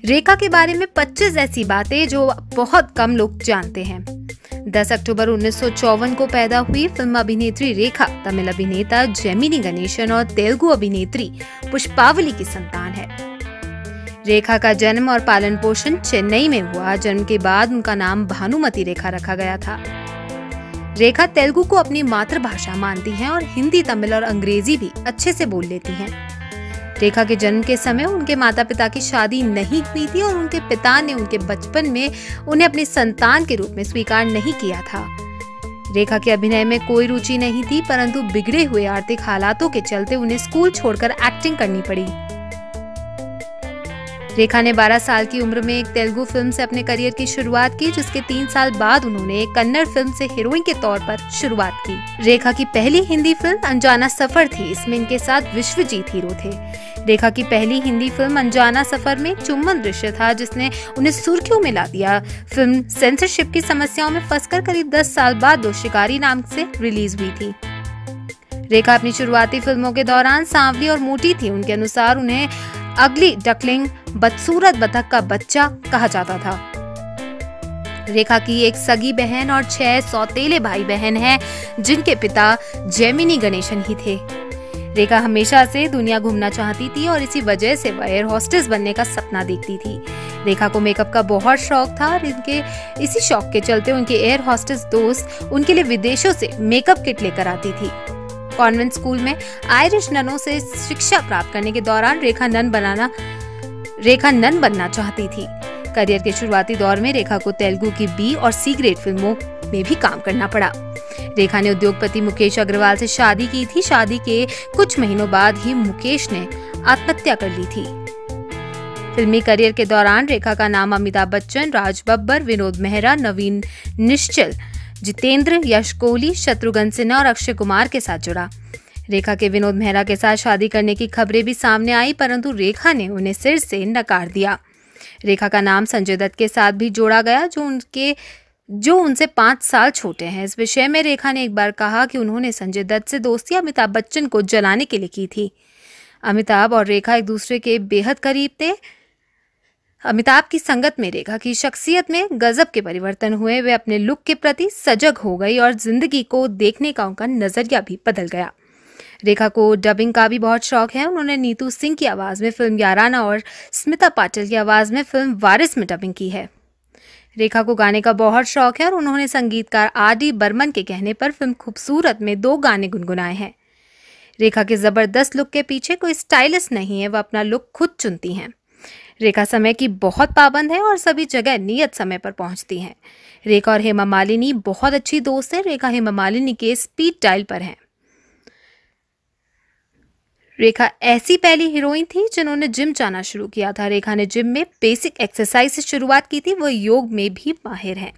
रेखा के बारे में 25 ऐसी बातें जो बहुत कम लोग जानते हैं। 10 अक्टूबर 1954 को पैदा हुई फिल्म अभिनेत्री रेखा तमिल अभिनेता जेमिनी गणेशन और तेलुगु अभिनेत्री पुष्पावली की संतान है। रेखा का जन्म और पालन पोषण चेन्नई में हुआ। जन्म के बाद उनका नाम भानुमति रेखा रखा गया था। रेखा तेलुगु को अपनी मातृभाषा मानती हैं और हिंदी, तमिल और अंग्रेजी भी अच्छे से बोल लेती हैं। रेखा के जन्म के समय उनके माता पिता की शादी नहीं हुई थी और उनके पिता ने उनके बचपन में उन्हें अपनी संतान के रूप में स्वीकार नहीं किया था। रेखा के अभिनय में कोई रुचि नहीं थी, परंतु बिगड़े हुए आर्थिक हालातों के चलते उन्हें स्कूल छोड़कर एक्टिंग करनी पड़ी। रेखा ने 12 साल की उम्र में एक तेलुगु फिल्म से अपने करियर की शुरुआत की, जिसके 3 साल बाद उन्होंने एक कन्नड़ फिल्म से हीरोइन के तौर पर शुरुआत की। रेखा की पहली हिंदी फिल्म अनजाना सफर थी। इसमें इनके साथ विश्वजीत हीरो थे। रेखा की पहली हिंदी फिल्म अनजाना सफर में चुम्बन दृश्य था, जिसने उन्हें सुर्खियों में ला दिया। फिल्म सेंसरशिप की समस्याओं में फंसकर करीब 10 साल बाद दो शिकारी नाम से रिलीज हुई थी। रेखा अपनी शुरुआती फिल्मों के दौरान सांवली और मोटी थी। उनके अनुसार उन्हें अगली डकलिंग, बदसूरत बतख का बच्चा कहा जाता था। रेखा की एक सगी बहन और 6 सौतेले भाई बहन हैं, जिनके पिता जेमिनी गणेशन ही थे। रेखा हमेशा से दुनिया घूमना चाहती थी और इसी वजह से वह एयर होस्टेस बनने का सपना देखती थी। रेखा को मेकअप का बहुत शौक था और इसी शौक के चलते उनके एयर होस्टेस दोस्त उनके लिए विदेशों से मेकअप किट लेकर आती थी। कॉन्वेंट स्कूल में आयरिश ननों से शिक्षा प्राप्त करने के दौरान रेखा नन बनना चाहती थी। करियर के शुरुआती दौर में रेखा को तेलुगु की बी और सी ग्रेड फिल्मों में भी काम करना पड़ा। रेखा ने उद्योगपति मुकेश अग्रवाल से शादी की थी। शादी के कुछ महीनों बाद ही मुकेश ने आत्महत्या कर ली थी। फिल्मी करियर के दौरान रेखा का नाम अमिताभ बच्चन, राज बब्बर, विनोद मेहरा, नवीन निश्चल, जितेंद्र, यश कोहली, शत्रुघ्न सिन्हा और अक्षय कुमार के साथ जुड़ा। रेखा के विनोद मेहरा के साथ शादी करने की खबरें भी सामने आई, परंतु रेखा ने उन्हें सिर से नकार दिया। रेखा का नाम संजय दत्त के साथ भी जोड़ा गया, जो उनसे 5 साल छोटे हैं। इस विषय में रेखा ने एक बार कहा कि उन्होंने संजय दत्त से दोस्ती अमिताभ बच्चन को जलाने के लिए की थी। अमिताभ और रेखा एक दूसरे के बेहद करीब थे। अमिताभ की संगत में रेखा की शख्सियत में गजब के परिवर्तन हुए। वे अपने लुक के प्रति सजग हो गई और जिंदगी को देखने का उनका नजरिया भी बदल गया। रेखा को डबिंग का भी बहुत शौक है। उन्होंने नीतू सिंह की आवाज में फिल्म याराना और स्मिता पाटिल की आवाज में फिल्म वारिस में डबिंग की है। रेखा को गाने का बहुत शौक है और उन्होंने संगीतकार आर.डी. बर्मन के कहने पर फिल्म खूबसूरत में 2 गाने गुनगुनाए हैं। रेखा के जबरदस्त लुक के पीछे कोई स्टाइलिस्ट नहीं है, वह अपना लुक खुद चुनती हैं। रेखा समय की बहुत पाबंद है और सभी जगह नियत समय पर पहुंचती हैं। रेखा और हेमा मालिनी बहुत अच्छी दोस्त है। रेखा हेमा मालिनी के स्पीड डायल पर हैं। रेखा ऐसी पहली हीरोइन थी जिन्होंने जिम जाना शुरू किया था। रेखा ने जिम में बेसिक एक्सरसाइज से शुरुआत की थी। वह योग में भी माहिर हैं।